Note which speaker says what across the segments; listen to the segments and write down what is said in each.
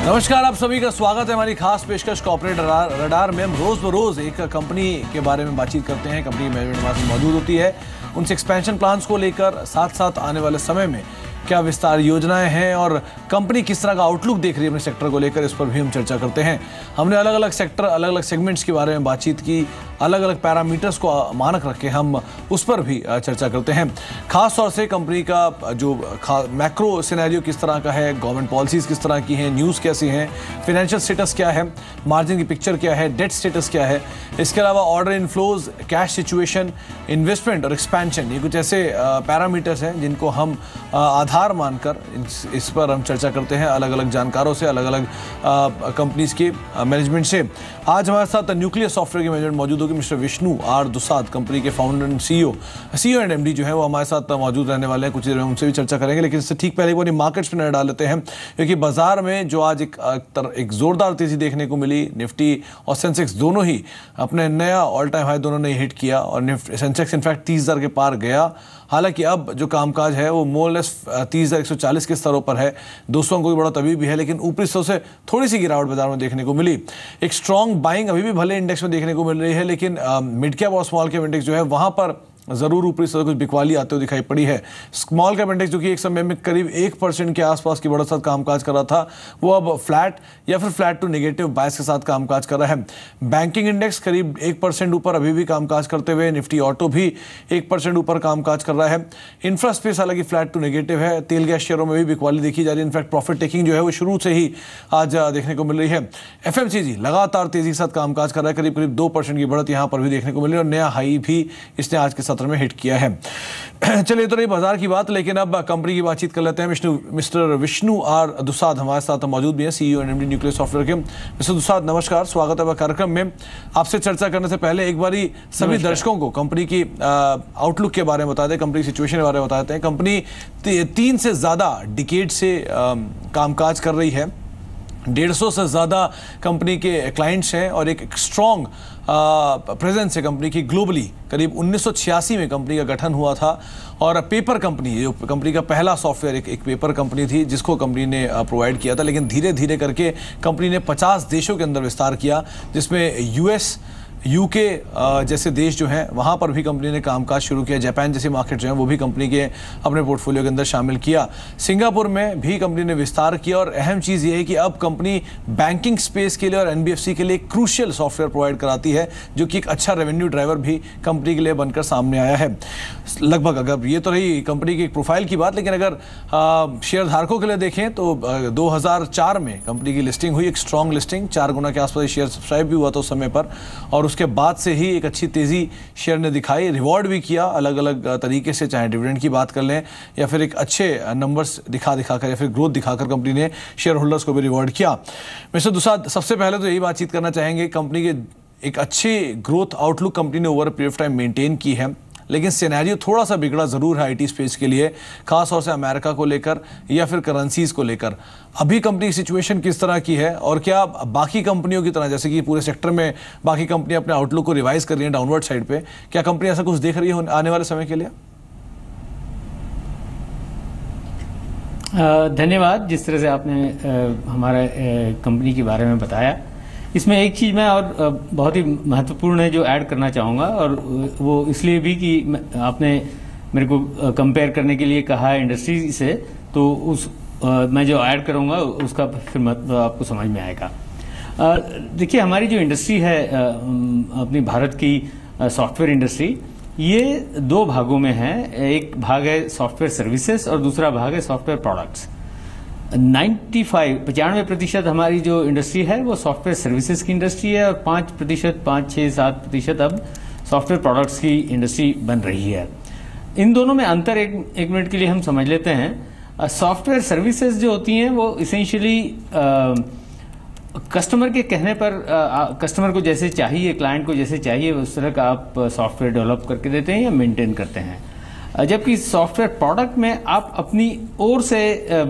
Speaker 1: नमस्कार, आप सभी का स्वागत है हमारी खास पेशकश कॉर्पोरेट रडार में। हम रोज बरोज एक कंपनी के बारे में बातचीत करते हैं। कंपनी मैनेजमेंट हमारे साथ मौजूद होती है, उनसे एक्सपेंशन प्लान्स को लेकर, साथ साथ आने वाले समय में क्या विस्तार योजनाएं हैं और कंपनी किस तरह का आउटलुक देख रही है अपने सेक्टर को लेकर, इस पर भी हम चर्चा करते हैं। हमने अलग अलग सेक्टर, अलग अलग सेगमेंट्स के बारे में बातचीत की, अलग अलग पैरामीटर्स को मानक रख के हम उस पर भी चर्चा करते हैं। खास तौर से कंपनी का जो मैक्रो सिनेरियो किस तरह का है, गवर्नमेंट पॉलिसीज़ किस तरह की हैं, न्यूज़ कैसी हैं, फाइनेंशियल स्टेटस क्या है, मार्जिन की पिक्चर क्या है, डेट स्टेटस क्या है, इसके अलावा order inflows, cash situation, investment और एक्सपेंशन, ये कुछ ऐसे पैरामीटर्स हैं जिनको हम आधार मानकर इस पर हम चर्चा करते हैं अलग अलग जानकारों से, अलग अलग कंपनीज के मैनेजमेंट से। आज हमारे साथ न्यूक्लियर सॉफ्टवेयर के मैनेजमेंट मौजूद होगी mister Vishnu are Dusad, company के founder and CEO and MD जो है वो हमारे साथ मौजूद रहने वाले हैं। कुछ देर में उनसे भी चर्चा करेंगे, लेकिन इससे ठीक पहले एक बार मार्केट्स पर नजर डाल लेते हैं, क्योंकि बाजार में जो आज एक जोरदार तेजी देखने को मिली, निफ्टी और सेंसेक्स दोनों ही अपने नया ऑल टाइम हाई दोनों ने हिट किया और सेंसेक्स इनफैक्ट 30,000 के पार गया। हालांकि अब जो कामकाज है वो मोरलेस 30,140 के स्तरों पर है। 200 अंकों की बढ़त अभी भी है, लेकिन ऊपरी स्तरों से थोड़ी सी गिरावट बाजार में देखने को मिली। एक स्ट्रॉन्ग बाइंग अभी भी भले इंडेक्स में देखने को मिल रही है, लेकिन मिड कैप और स्मॉल कैप इंडेक्स जो है वहां पर जरूर ऊपरी स्तर कुछ बिकवाली आते हुए दिखाई पड़ी है। स्मॉल कैप इंडेक्स जो कि एक समय में करीब 1% के आसपास की बढ़त साथ कामकाज कर रहा था, वो अब फ्लैट या फिर फ्लैट टू नेगेटिव बायस के साथ कामकाज कर रहा है। बैंकिंग इंडेक्स करीब 1% ऊपर अभी भी कामकाज करते हुए, निफ्टी ऑटो भी 1% ऊपर कामकाज कर रहा है। इंफ्रा स्पेस हालांकि फ्लैट टू नेगेटिव है। तेल गैस शेयरों में भी बिकवाली देखी जा रही है। इनफैक्ट प्रॉफिट टेकिंग जो है वो शुरू से ही आज देखने को मिल रही है। एफएमसीजी लगातार तेजी के साथ कामकाज कर रहा है, करीब करीब 2% की बढ़त यहाँ पर भी देखने को मिली और नया हाई भी इसने आज के सत्र में हिट किया है। चलिए, तो रही बाजार की बात, लेकिन अब कंपनी की बातचीत कर लेते हैं। मिस्टर विष्णु आर दुसाद हमारे साथ मौजूद भी हैं, CEO and MD nuclear software के। मिस्टर दुसाद नमस्कार, स्वागत है कार्यक्रम में। आपसे चर्चा करने से पहले एक बारी सभी दर्शकों को कंपनी की आउटलुक के बारे में बता दें, कंपनी की सिचुएशन के बारे में बता देते हैं। कंपनी 3 से ज्यादा डिकेड से कामकाज कर रही है, 150 से ज़्यादा कंपनी के क्लाइंट्स हैं और एक स्ट्रॉन्ग प्रेजेंस है कंपनी की ग्लोबली। करीब 1986 में कंपनी का गठन हुआ था और पेपर कंपनी, जो कंपनी का पहला सॉफ्टवेयर एक पेपर कंपनी थी जिसको कंपनी ने प्रोवाइड किया था, लेकिन धीरे धीरे करके कंपनी ने 50 देशों के अंदर विस्तार किया, जिसमें यूएस, यूके जैसे देश जो हैं वहाँ पर भी कंपनी ने कामकाज शुरू किया। जापान जैसी मार्केट जो है वो भी कंपनी के अपने पोर्टफोलियो के अंदर शामिल किया। सिंगापुर में भी कंपनी ने विस्तार किया और अहम चीज़ ये है कि अब कंपनी बैंकिंग स्पेस के लिए और एनबीएफसी के लिए क्रूशियल सॉफ्टवेयर प्रोवाइड कराती है, जो कि एक अच्छा रेवेन्यू ड्राइवर भी कंपनी के लिए बनकर सामने आया है। लगभग, अगर ये तो रही कंपनी की प्रोफाइल की बात, लेकिन अगर शेयर धारकों के लिए देखें तो 2004 में कंपनी की लिस्टिंग हुई, एक स्ट्रॉन्ग लिस्टिंग, 4 गुना के आसपास शेयर सब्सक्राइब भी हुआ था उस समय पर, और उसके बाद से ही एक अच्छी तेजी शेयर ने दिखाई, रिवॉर्ड भी किया अलग अलग तरीके से, चाहे डिविडेंड की बात कर लें या फिर एक अच्छे नंबर्स दिखाकर या फिर ग्रोथ दिखाकर कंपनी ने शेयर होल्डर्स को भी रिवॉर्ड किया। मिस्टर दुसाद, सबसे पहले तो यही बातचीत करना चाहेंगे, कंपनी के एक अच्छी ग्रोथ आउटलुक कंपनी ने over period of time maintain की है, लेकिन सिनेरियो थोड़ा सा बिगड़ा ज़रूर है आईटी स्पेस के लिए, खास तौर से अमेरिका को लेकर या फिर करेंसीज को लेकर। अभी कंपनी की सिचुएशन किस तरह की है और क्या बाकी कंपनियों की तरह, जैसे कि पूरे सेक्टर में बाकी कंपनियां अपने आउटलुक को रिवाइज कर रही हैं डाउनवर्ड साइड पे, क्या कंपनी ऐसा कुछ देख रही है आने वाले समय के लिए?
Speaker 2: धन्यवाद। जिस तरह से आपने हमारे कंपनी के बारे में बताया, इसमें एक चीज़ मैं और बहुत ही महत्वपूर्ण है जो ऐड करना चाहूँगा, और वो इसलिए भी कि आपने मेरे को कंपेयर करने के लिए कहा है इंडस्ट्री से, तो उस मैं जो ऐड करूँगा उसका फिर मतलब आपको समझ में आएगा। देखिए, हमारी जो इंडस्ट्री है अपनी भारत की सॉफ्टवेयर इंडस्ट्री, ये 2 भागों में है। एक भाग है सॉफ्टवेयर सर्विसेज और दूसरा भाग है सॉफ्टवेयर प्रोडक्ट्स। 95% हमारी जो इंडस्ट्री है वो सॉफ्टवेयर सर्विसेज की इंडस्ट्री है, और 5%, 5-6-7% अब सॉफ्टवेयर प्रोडक्ट्स की इंडस्ट्री बन रही है। इन दोनों में अंतर एक मिनट के लिए हम समझ लेते हैं। सॉफ्टवेयर सर्विसेज जो होती हैं वो इसेंशियली कस्टमर के कहने पर, कस्टमर को जैसे चाहिए, क्लाइंट को जैसे चाहिए उस तरह का आप सॉफ्टवेयर डेवलप करके देते हैं या मेंटेन करते हैं। जबकि सॉफ्टवेयर प्रोडक्ट में आप अपनी ओर से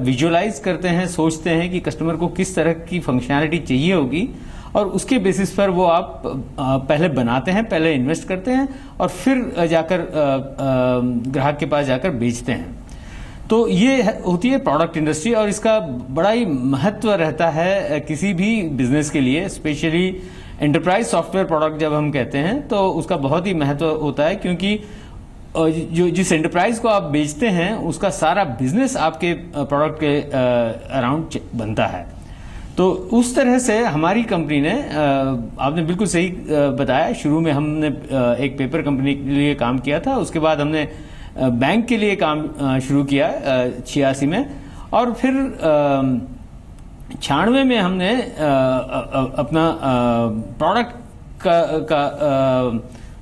Speaker 2: विजुअलाइज करते हैं, सोचते हैं कि कस्टमर को किस तरह की फंक्शनैलिटी चाहिए होगी, और उसके बेसिस पर वो आप पहले बनाते हैं, पहले इन्वेस्ट करते हैं और फिर जाकर ग्राहक के पास जाकर बेचते हैं। तो ये होती है प्रोडक्ट इंडस्ट्री, और इसका बड़ा ही महत्व रहता है किसी भी बिजनेस के लिए। स्पेशली एंटरप्राइज सॉफ्टवेयर प्रोडक्ट जब हम कहते हैं तो उसका बहुत ही महत्व होता है, क्योंकि जो जिस एंटरप्राइज को आप बेचते हैं उसका सारा बिजनेस आपके प्रोडक्ट के अराउंड बनता है। तो उस तरह से हमारी कंपनी ने, आपने बिल्कुल सही बताया, शुरू में हमने एक पेपर कंपनी के लिए काम किया था, उसके बाद हमने बैंक के लिए काम शुरू किया 86 में, और फिर 96 में हमने अपना प्रोडक्ट का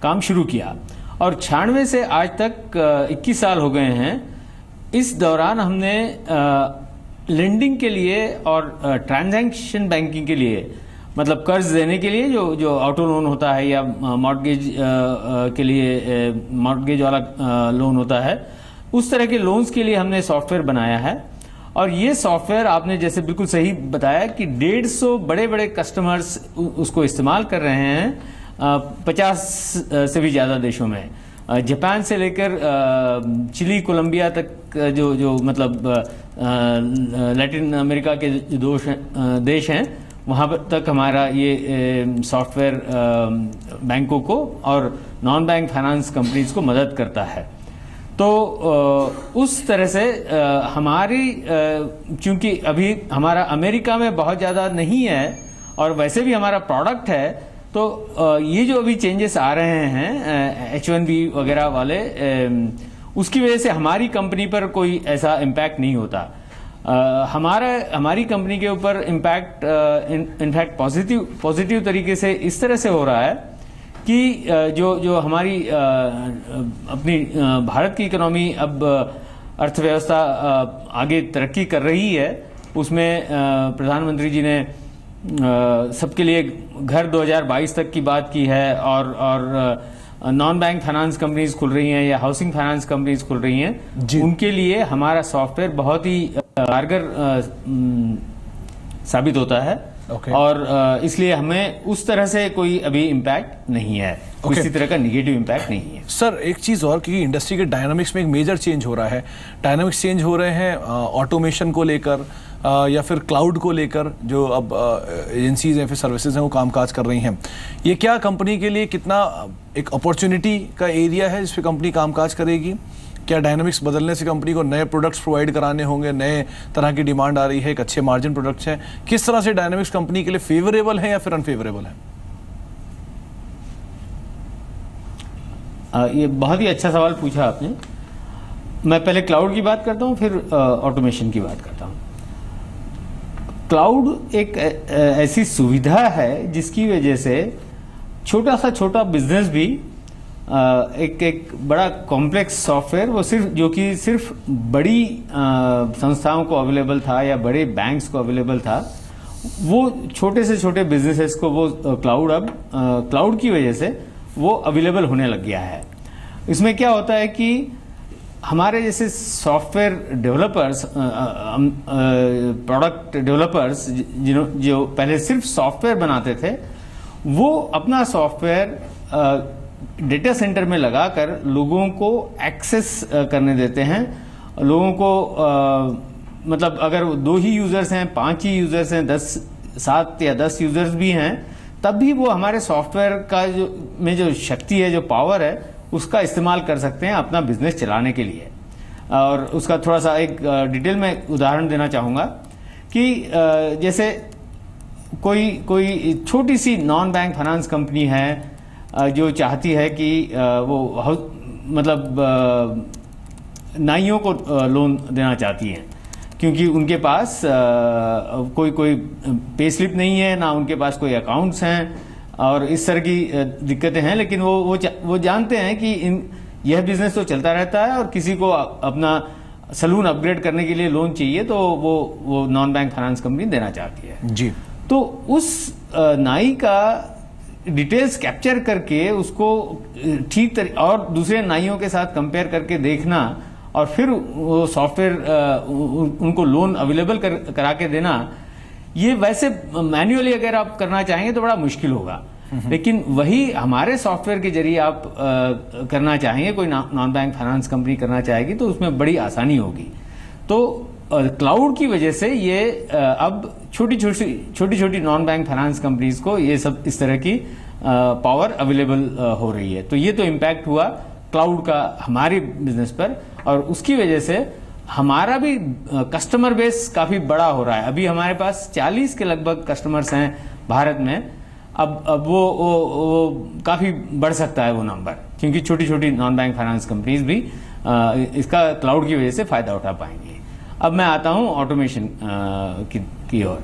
Speaker 2: काम शुरू किया, और 96 से आज तक 21 साल हो गए हैं। इस दौरान हमने लेंडिंग के लिए और ट्रांजैक्शन बैंकिंग के लिए, मतलब कर्ज देने के लिए जो ऑटो लोन होता है या मॉर्गेज के लिए मॉर्गेज वाला लोन होता है, उस तरह के लोन्स के लिए हमने सॉफ्टवेयर बनाया है। और ये सॉफ्टवेयर आपने जैसे बिल्कुल सही बताया कि 150 बड़े बड़े कस्टमर्स उसको इस्तेमाल कर रहे हैं 50 से भी ज़्यादा देशों में। जापान से लेकर चिली, कोलंबिया तक जो मतलब लैटिन अमेरिका के देश हैं, वहाँ तक हमारा ये सॉफ्टवेयर बैंकों को और नॉन बैंक फाइनेंस कंपनीज को मदद करता है। तो उस तरह से हमारी, चूंकि अभी हमारा अमेरिका में बहुत ज़्यादा नहीं है और वैसे भी हमारा प्रोडक्ट है, तो ये जो अभी चेंजेस आ रहे हैं H1B वगैरह वाले, उसकी वजह से हमारी कंपनी पर कोई ऐसा इम्पैक्ट नहीं होता। हमारी कंपनी के ऊपर इम्पैक्ट इनफैक्ट पॉजिटिव तरीके से इस तरह से हो रहा है कि जो हमारी अपनी भारत की इकोनॉमी अब अर्थव्यवस्था आगे तरक्की कर रही है, उसमें प्रधानमंत्री जी ने सबके लिए घर 2022 तक की बात की है, और नॉन बैंक फाइनेंस कंपनीज खुल रही हैं या हाउसिंग फाइनेंस कंपनीज खुल रही हैं, उनके लिए हमारा सॉफ्टवेयर बहुत ही कारगर साबित होता है। और इसलिए हमें उस तरह से कोई अभी इम्पैक्ट नहीं है, किसी तरह का निगेटिव इम्पैक्ट नहीं है।
Speaker 1: सर एक चीज़ और, क्योंकि इंडस्ट्री के डायनामिक्स में एक मेजर चेंज हो रहा है, डायनामिक्स चेंज हो रहे हैं ऑटोमेशन को लेकर या फिर क्लाउड को लेकर, जो अब एजेंसीज हैं, फिर सर्विसेज हैं, वो कामकाज कर रही हैं। ये क्या कंपनी के लिए कितना एक अपॉर्चुनिटी का एरिया है जिस पे कंपनी कामकाज करेगी? क्या डायनामिक्स बदलने से कंपनी को नए प्रोडक्ट्स प्रोवाइड कराने होंगे, नए तरह की डिमांड आ रही है, एक अच्छे मार्जिन प्रोडक्ट्स हैं, किस तरह से डायनामिक्स कंपनी के लिए फेवरेबल है या फिर अनफेवरेबल है?
Speaker 2: ये बहुत ही अच्छा सवाल पूछा आपने। मैं पहले क्लाउड की बात करता हूँ, फिर ऑटोमेशन की बात करता हूँ। क्लाउड एक ऐसी सुविधा है जिसकी वजह से छोटा बिजनेस भी एक बड़ा कॉम्प्लेक्स सॉफ्टवेयर, वो जो कि सिर्फ बड़ी संस्थाओं को अवेलेबल था या बड़े बैंक्स को अवेलेबल था, वो छोटे से छोटे बिजनेसेस को वो क्लाउड की वजह से वो अवेलेबल होने लग गया है। इसमें क्या होता है कि हमारे जैसे सॉफ्टवेयर डेवलपर्स, प्रोडक्ट डेवलपर्स जो पहले सिर्फ सॉफ्टवेयर बनाते थे, वो अपना सॉफ्टवेयर डेटा सेंटर में लगाकर लोगों को एक्सेस करने देते हैं। लोगों को मतलब अगर 2 ही यूज़र्स हैं, 5 ही यूज़र्स हैं, 7 या 10 यूज़र्स भी हैं, तब भी वो हमारे सॉफ्टवेयर का जो शक्ति है, जो पावर है, उसका इस्तेमाल कर सकते हैं अपना बिजनेस चलाने के लिए। और उसका थोड़ा सा एक डिटेल में उदाहरण देना चाहूँगा कि जैसे कोई छोटी सी नॉन बैंक फाइनेंस कंपनी है जो चाहती है कि वो मतलब नाइयों को लोन देना चाहती है, क्योंकि उनके पास कोई पे स्लिप नहीं है, ना उनके पास कोई अकाउंट्स हैं और इस तरह की दिक्कतें हैं। लेकिन वो जानते हैं कि यह बिजनेस तो चलता रहता है और किसी को अपना सलून अपग्रेड करने के लिए लोन चाहिए, तो वो नॉन बैंक फाइनेंस कंपनी देना चाहती है जी। तो उस नाई का डिटेल्स कैप्चर करके उसको ठीक और दूसरे नाइयों के साथ कंपेयर करके देखना और फिर वो सॉफ्टवेयर उनको लोन अवेलेबल करा के देना, ये वैसे मैन्युअली अगर आप करना चाहेंगे तो बड़ा मुश्किल होगा। लेकिन वही हमारे सॉफ्टवेयर के जरिए आप करना चाहेंगे, कोई नॉन बैंक फाइनेंस कंपनी करना चाहेगी, तो उसमें बड़ी आसानी होगी। तो क्लाउड की वजह से ये अब छोटी छोटी नॉन बैंक फाइनेंस कंपनीज को ये सब इस तरह की पावर अवेलेबल हो रही है। तो ये तो इम्पैक्ट हुआ क्लाउड का हमारे बिजनेस पर, और उसकी वजह से हमारा भी कस्टमर बेस काफी बड़ा हो रहा है। अभी हमारे पास 40 के लगभग कस्टमर्स हैं भारत में। अब वो काफी बढ़ सकता है वो नंबर, क्योंकि छोटी छोटी नॉन बैंक फाइनेंस कंपनीज भी इसका क्लाउड की वजह से फायदा उठा पाएंगे। अब मैं आता हूं ऑटोमेशन की ओर।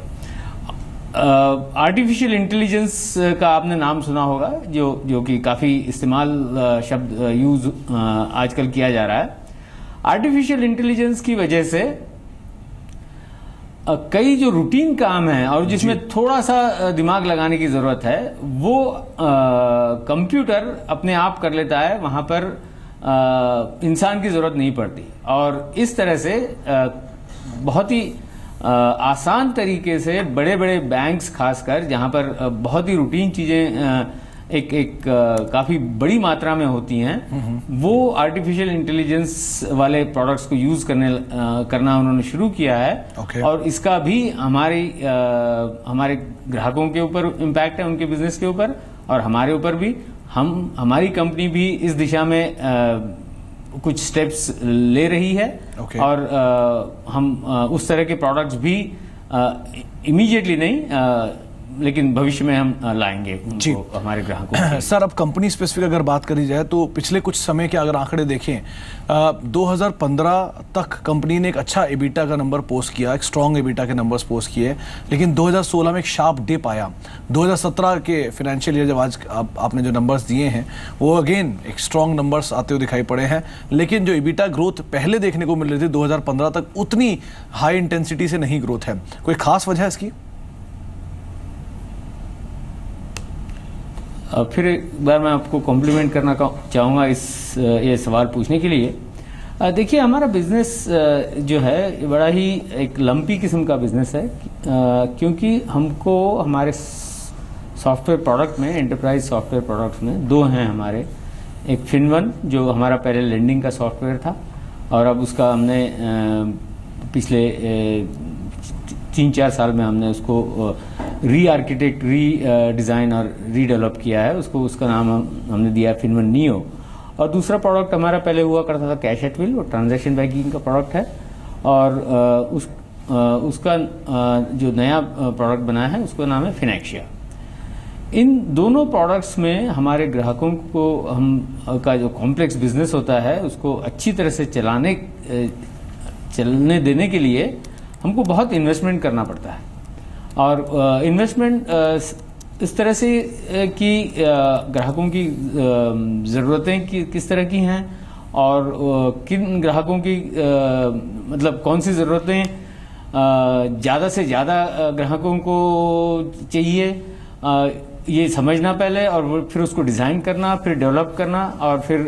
Speaker 2: आर्टिफिशियल इंटेलिजेंस का आपने नाम सुना होगा, जो कि काफी इस्तेमाल शब्द यूज आजकल किया जा रहा है। आर्टिफिशियल इंटेलिजेंस की वजह से कई जो रूटीन काम है और जिसमें थोड़ा सा दिमाग लगाने की जरूरत है, वो कंप्यूटर अपने आप कर लेता है। वहां पर इंसान की जरूरत नहीं पड़ती, और इस तरह से बहुत ही आसान तरीके से बड़े बड़े बैंक्स खासकर, जहां पर बहुत ही रूटीन चीजें एक काफी बड़ी मात्रा में होती हैं, वो आर्टिफिशियल इंटेलिजेंस वाले प्रोडक्ट्स को यूज करना उन्होंने शुरू किया है। और इसका भी हमारे ग्राहकों के ऊपर इम्पैक्ट है, उनके बिजनेस के ऊपर, और हमारे ऊपर भी। हमारी कंपनी भी इस दिशा में कुछ स्टेप्स ले रही है। और हम उस तरह के प्रोडक्ट्स भी इमीडिएटली नहीं, लेकिन भविष्य में हम लाएंगे उनको हमारे ग्राहकों को।
Speaker 1: सर, अब कंपनी स्पेसिफिक अगर बात करी जाए तो पिछले कुछ समय के अगर आंकड़े देखें, 2015 तक कंपनी ने एक अच्छा एबिटा का नंबर पोस्ट किया, एक स्ट्रॉन्ग एबिटा के नंबर्स पोस्ट किए, लेकिन 2016 में एक शार्प डिप आया। 2017 के फाइनेंशियल ईयर जब आज आपने जो नंबर्स दिए हैं, वो अगेन एक स्ट्रॉन्ग नंबर्स आते हुए दिखाई पड़े हैं, लेकिन जो एबिटा ग्रोथ पहले देखने को मिल रही थी 2015 तक, उतनी हाई इंटेंसिटी से नहीं ग्रोथ है। कोई खास वजह है इसकी?
Speaker 2: फिर एक बार मैं आपको कॉम्प्लीमेंट करना चाहूँगा ये सवाल पूछने के लिए। देखिए, हमारा बिजनेस जो है बड़ा ही एक लंपी किस्म का बिजनेस है, क्योंकि हमको हमारे सॉफ्टवेयर प्रोडक्ट में, एंटरप्राइज सॉफ्टवेयर प्रोडक्ट्स में दो हैं हमारे। एक FinOne जो हमारा पहले लेंडिंग का सॉफ्टवेयर था, और अब उसका हमने पिछले 3-4 साल में हमने उसको री-आर्किटेक्ट, री-डिज़ाइन और रीडेवलप किया है। उसका नाम हमने दिया FinOne Neo। और दूसरा प्रोडक्ट हमारा पहले हुआ करता था कैश एट विल, वो ट्रांजैक्शन बैंकिंग का प्रोडक्ट है। और उसका जो नया प्रोडक्ट बना है उसका नाम है फिनेक्शिया। इन दोनों प्रोडक्ट्स में हमारे ग्राहकों को का जो कॉम्प्लेक्स बिजनेस होता है उसको अच्छी तरह से चलने देने के लिए हमको बहुत इन्वेस्टमेंट करना पड़ता है। और इन्वेस्टमेंट इस तरह से कि ग्राहकों की ज़रूरतें किस तरह की हैं, और किन ग्राहकों की मतलब कौन सी ज़रूरतें ज़्यादा से ज़्यादा ग्राहकों को चाहिए, ये समझना पहले, और फिर उसको डिज़ाइन करना, फिर डेवलप करना, और फिर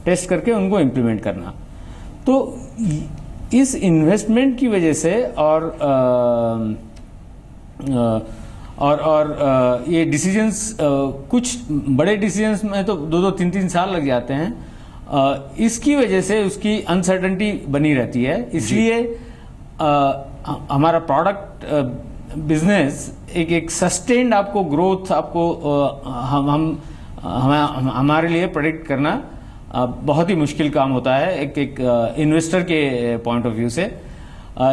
Speaker 2: टेस्ट करके उनको इम्प्लीमेंट करना। तो इस इन्वेस्टमेंट की वजह से और ये डिसीजंस, कुछ बड़े डिसीजंस में तो 2-2, 3-3 साल लग जाते हैं। इसकी वजह से उसकी अनसर्टेनिटी बनी रहती है। इसलिए हमारा प्रोडक्ट बिजनेस एक सस्टेन्ड आपको ग्रोथ, आपको हमारे लिए प्रेडिक्ट करना बहुत ही मुश्किल काम होता है एक इन्वेस्टर के पॉइंट ऑफ व्यू से।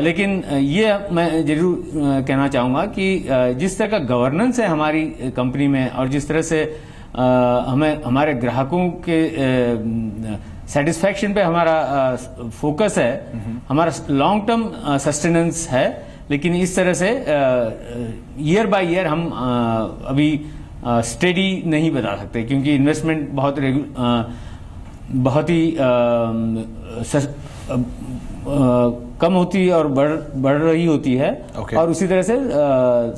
Speaker 2: लेकिन ये मैं जरूर कहना चाहूँगा कि जिस तरह का गवर्नेंस है हमारी कंपनी में, और जिस तरह से हमें हमारे ग्राहकों के सेटिस्फैक्शन पे हमारा फोकस है, हमारा लॉन्ग टर्म सस्टेनेंस है। लेकिन इस तरह से ईयर बाय ईयर हम अभी स्टेडी नहीं बता सकते, क्योंकि इन्वेस्टमेंट बहुत ही कम होती है और बढ़ रही होती है। और उसी तरह से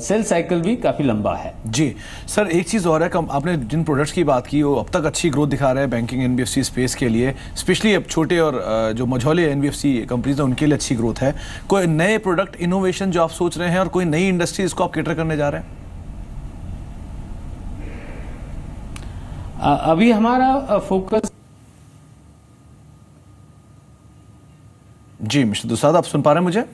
Speaker 2: सेल साइकिल भी काफी लंबा है।
Speaker 1: जी सर, एक चीज और है, आपने जिन प्रोडक्ट्स की बात की वो अब तक अच्छी ग्रोथ दिखा रहे हैं बैंकिंग एनबीएफसी स्पेस के लिए, स्पेशली अब छोटे और जो मझौले एनबीएफसी कंपनीज हैं उनके लिए अच्छी ग्रोथ है। कोई नए प्रोडक्ट इनोवेशन जो आप सोच रहे हैं, और कोई नई इंडस्ट्री इसको आप कैटर करने जा रहे हैं?
Speaker 2: अभी हमारा फोकस
Speaker 1: जी मिस्टर दुसाद, आप सुन पा रहे हैं मुझे?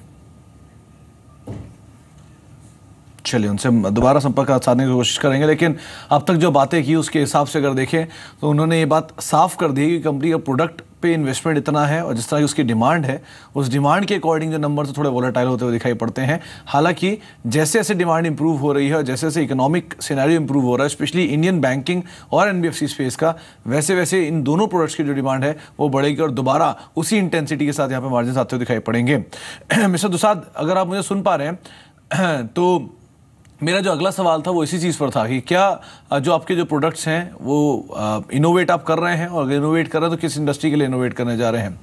Speaker 1: चलिए उनसे दोबारा संपर्क साधने की कोशिश करेंगे, लेकिन अब तक जो बातें की उसके हिसाब से अगर देखें तो उन्होंने ये बात साफ कर दी कि कंपनी का प्रोडक्ट पे इन्वेस्टमेंट इतना है और जिस तरह की उसकी डिमांड है उस डिमांड के अकॉर्डिंग जो नंबर तो थोड़े वोलेटाइल होते हुए दिखाई पड़ते हैं। हालांकि जैसे जैसे डिमांड इंप्रूव हो रही है और जैसे जैसे इकोनॉमिक सिनेरियो इंप्रूव हो रहा है, स्पेशली इंडियन बैंकिंग और एनबीएफसी स्पेस का, वैसे वैसे इन दोनों प्रोडक्ट्स की जो डिमांड है वो बढ़ेगी और दोबारा उसी इंटेंसिटी के साथ यहाँ पे मार्जिन आते हुए दिखाई पड़ेंगे। मिस्टर दुसाद, अगर आप मुझे सुन पा रहे हैं तो मेरा जो अगला सवाल था वो इसी चीज़ पर था कि क्या जो आपके जो प्रोडक्ट्स हैं वो इनोवेट आप कर रहे हैं, और अगर इनोवेट कर रहे हैं तो किस इंडस्ट्री के लिए इनोवेट करने जा रहे हैं?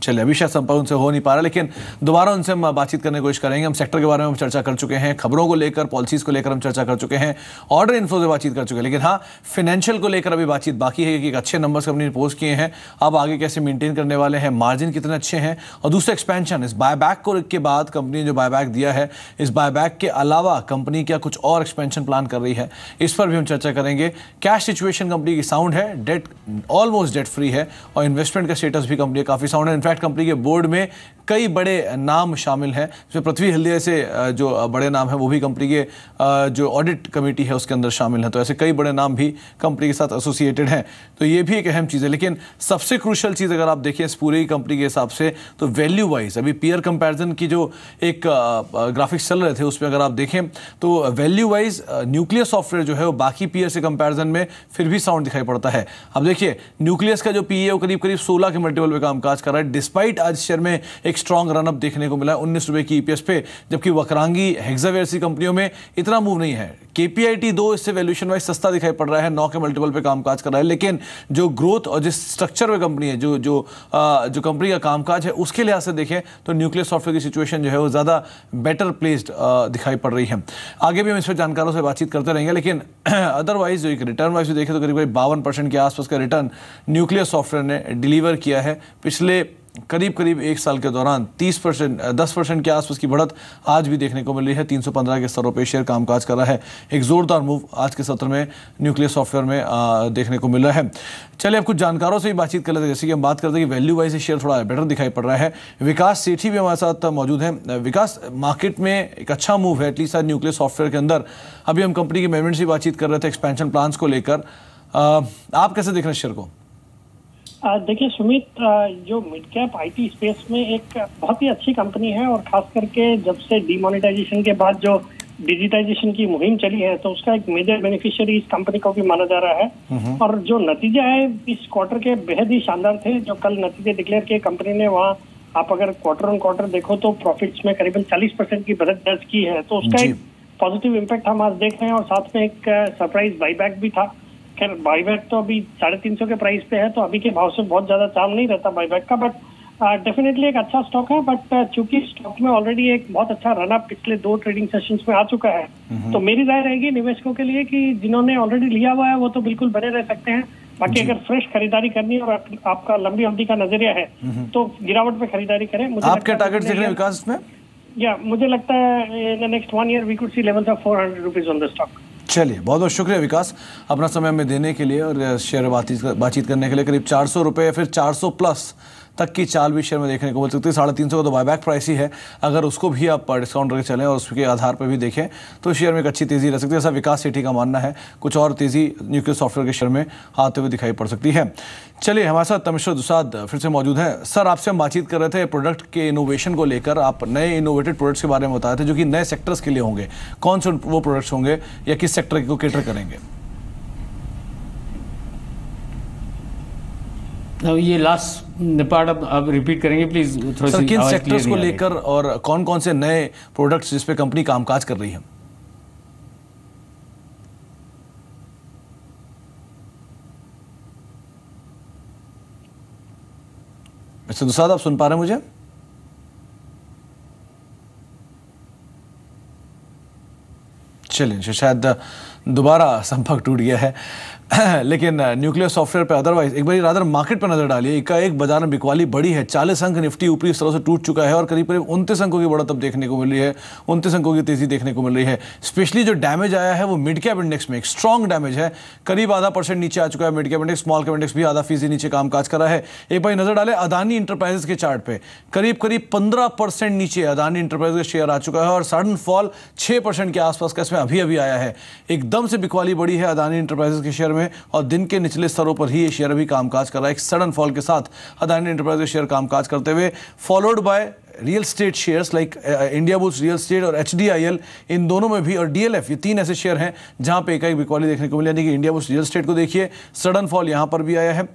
Speaker 1: चलिए अभी शायद संपर्क उनसे हो नहीं पा रहा, लेकिन दोबारा उनसे हम बातचीत करने की कोशिश करेंगे। हम सेक्टर के बारे में हम चर्चा कर चुके हैं, खबरों को लेकर, पॉलिसीज़ को लेकर हम चर्चा कर चुके हैं, ऑर्डर इन्फ्लो से बातचीत कर चुके हैं, लेकिन हाँ फाइनेंशियल को लेकर अभी बातचीत बाकी है कि अच्छे नंबर्स कंपनी ने पोस्ट किए हैं, अब आगे कैसे मेंटेन करने वाले हैं, मार्जिन कितने अच्छे हैं, और दूसरा एक्सपेंशन, इस बायबैक को के बाद कंपनी ने जो बायबैक दिया है, इस बायबैक के अलावा कंपनी क्या कुछ और एक्सपेंशन प्लान कर रही है, इस पर भी हम चर्चा करेंगे। कैश सिचुएशन कंपनी की साउंड है, डेट ऑलमोस्ट डेट फ्री है, और इन्वेस्टमेंट का स्टेटस भी कंपनी काफ़ी साउंड है। इनफैक्ट कंपनी के बोर्ड में कई बड़े नाम शामिल हैं, जिसमें पृथ्वी हल्दिया से जो बड़े नाम हैं वो भी कंपनी के जो ऑडिट कमेटी है उसके अंदर शामिल हैं। तो ऐसे कई बड़े नाम भी कंपनी के साथ एसोसिएटेड हैं, तो ये भी एक अहम चीज़ है। लेकिन सबसे क्रूशल चीज़ अगर आप देखें इस पूरी कंपनी के हिसाब से तो वैल्यू वाइज, अभी पीयर कंपैरिजन की जो एक ग्राफिक्स चल रहे थे उसमें अगर आप देखें तो वैल्यू वाइज न्यूक्लियस सॉफ्टवेयर जो है वो बाकी पीयर से कंपैरिजन में फिर भी साउंड दिखाई पड़ता है। अब देखिए न्यूक्लियस का जो पीई है वो करीब करीब 16 के मल्टीपल पे कामकाज कर रहा है, डिस्पाइट आज शेयर में एक स्ट्रॉन्ग रनअप देखने को मिला है 19 रुपए की ईपीएस पे, जबकि वक्रांगी हेक्सावेयर सी कंपनियों में इतना मूव नहीं है। केपीआईटी 2 इससे वैल्यूएशन वाइज सस्ता दिखाई पड़ रहा है, 9 के मल्टीपल पे कामकाज कर रहा है, लेकिन जो ग्रोथ और जिस स्ट्रक्चर में कंपनी है, जो कंपनी का कामकाज है उसके लिहाज से देखें तो न्यूक्लियस सॉफ्टवेयर की सिचुएशन जो है वो ज़्यादा बेटर प्लेस्ड दिखाई पड़ रही है। आगे भी हम इस पर जानकारों से बातचीत करते रहेंगे, लेकिन अदरवाइज जो एक रिटर्न वाइज देखें तो करीब करीब 52% के आसपास का रिटर्न न्यूक्लियस सॉफ्टवेयर ने डिलीवर किया है। पिछले करीब करीब एक साल के दौरान 10% के आसपास की बढ़त आज भी देखने को मिल रही है। 315 के स्तरों पर शेयर कामकाज कर रहा है। एक जोरदार मूव आज के सत्र में न्यूक्लियस सॉफ्टवेयर में देखने को मिल रहा है। चलिए अब कुछ जानकारों से भी बातचीत कर लेते हैं। जैसे कि हम बात करते हैं कि वैल्यू वाइज शेयर थोड़ा बेटर दिखाई पड़ रहा है। विकास सेठी भी हमारे साथ मौजूद है। विकास, मार्केट में एक अच्छा मूव है एटलीस्ट आज न्यूक्लियस सॉफ्टवेयर के अंदर। अभी हम कंपनी के मैनेजमेंट से बातचीत कर रहे थे एक्सपेंशन प्लान्स को लेकर, आप कैसे देख रहे हैं शेयर को?
Speaker 3: देखिए सुमित, जो मिड कैप आईटी स्पेस में एक बहुत ही अच्छी कंपनी है, और खास करके जब से डिमोनेटाइजेशन के बाद जो डिजिटाइजेशन की मुहिम चली है तो उसका एक मेजर बेनिफिशियरी इस कंपनी को भी माना जा रहा है। और जो नतीजे है इस क्वार्टर के बेहद ही शानदार थे। जो कल नतीजे डिक्लेयर किए कंपनी ने, वहाँ आप अगर क्वार्टर ऑन क्वार्टर देखो तो प्रॉफिट्स में करीबन 40% की बढ़त दर्ज की है। तो उसका एक पॉजिटिव इम्पैक्ट हम आज देख रहे हैं, और साथ में एक सरप्राइज बाईबैक भी था। खैर बाईबैक तो अभी 350 के प्राइस पे है, तो अभी के भाव से बहुत ज्यादा चार्म नहीं रहता बाईबैक का, बट डेफिनेटली एक अच्छा स्टॉक है। बट चूंकि स्टॉक में ऑलरेडी एक बहुत अच्छा रनअप पिछले 2 ट्रेडिंग सेशंस में आ चुका है, तो मेरी राय रहेगी निवेशकों के लिए कि जिन्होंने ऑलरेडी लिया हुआ है वो तो बिल्कुल बने रह सकते हैं। बाकी अगर फ्रेश खरीदारी करनी है और आपका लंबी अवधि का नजरिया है तो गिरावट पे खरीदारी करें।
Speaker 1: आप क्या टारगेट देख रहे हैं विकास में?
Speaker 3: या मुझे लगता है in the next 1 year we could see levels of 400 rupees on the stock.
Speaker 1: चलिए बहुत बहुत शुक्रिया विकास अपना समय हमें देने के लिए और शेयर बातचीत करने के लिए। करीब 400 रुपये या फिर 400 प्लस तक की चाल भी शेयर में देखने को मिल सकती है। 350 का तो बायबैक प्राइस ही है, अगर उसको भी आप डिस्काउंट करके चलें और उसके आधार पर भी देखें तो शेयर में एक अच्छी तेज़ी रह सकती है, ऐसा विकास सेठी का मानना है। कुछ और तेज़ी न्यूक्लियस सॉफ्टवेयर के शेयर में आते हुए दिखाई पड़ सकती है। चलिए हमारे साथ मिस्टर दुसाद फिर से मौजूद है। सर, आपसे हम बातचीत कर रहे थे प्रोडक्ट के इनोवेशन को लेकर। आप नए इनोवेटेड प्रोडक्ट्स के बारे में बताए थे जो कि नए सेक्टर्स के लिए होंगे। कौन से वो प्रोडक्ट्स होंगे या किस सेक्टर को कैटर करेंगे?
Speaker 2: ये लास्ट पार्ट अब रिपीट करेंगे प्लीज, थोड़ा
Speaker 1: सर। किन सेक्टर्स को लेकर और कौन कौन से नए प्रोडक्ट्स जिस पे कंपनी कामकाज कर रही है? मिस्टर दुसाद, आप सुन पा रहे हैं मुझे? चलिए शायद दोबारा संपर्क टूट गया है लेकिन न्यूक्लियर सॉफ्टवेयर पे अदरवाइज एक बार रादर मार्केट पर नजर डालिए। एकाएक बाजार में बिकवाली बढ़ी है, 40 अंक निफ्टी ऊपरी इस तरह से टूट चुका है और करीब करीब 29 अंकों की बढ़त अब देखने को मिल रही है, 29 अंकों की तेजी देखने को मिल रही है। स्पेशली जो डैमेज आया है वो मिड कैप इंडेक्स में एक स्ट्रॉन्ग डैमेज है, करीब आधा % नीचे आ चुका है mid cap index. Small cap index भी आधा फीसदी नीचे कामकाज कर रहा है। एक बार नजर डाले अदानी इंटरप्राइजेस के चार्ट पे, करीब करीब 15% नीचे अदानी इंटरप्राइजेस का शेयर आ चुका है और सडन फॉल 6% के आसपास का इसमें अभी अभी आया है। एकदम से बिकवाली बढ़ी है अदानी इंटरप्राइजेस के शेयर में और दिन के निचले स्तरों पर ही ये शेयर अभी कामकाज कर रहा है। एक सडन फॉल के साथ अदानी एंटरप्राइजेस शेयर कामकाज करते हुए, followed by real estate shares like India bulls real estate और HDIL, इन दोनों में भी, और DLF, ये 3 ऐसे शेयर हैं जहां पे एकाएक बिकवाली देखने को मिली। यानी कि इंडिया बुल्स रियल स्टेट को देखिए, सडन फॉल यहां पर भी आया है।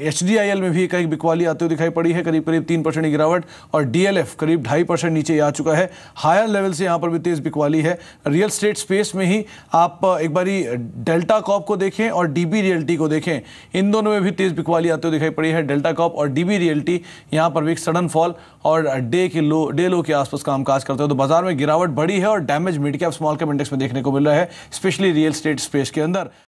Speaker 1: HDIL में भी एकाएक बिकवाली आते हुए दिखाई पड़ी है, करीब करीब 3% की गिरावट, और DLF करीब 2.5% नीचे आ चुका है। हायर लेवल से यहाँ पर भी तेज बिकवाली है। रियल स्टेट स्पेस में ही आप एक बारी डेल्टा कॉप को देखें और DB रियल्टी को देखें, इन दोनों में भी तेज बिकवाली आते हुए दिखाई पड़ी है। डेल्टा कॉप और DB रियल्टी यहाँ पर भी एक सडन फॉल और डे लो के आसपास कामकाज करते हो, तो बाजार में गिरावट बढ़ी है और damage mid cap small cap index में देखने को मिल रहा है, स्पेशली रियल स्टेट स्पेस के अंदर।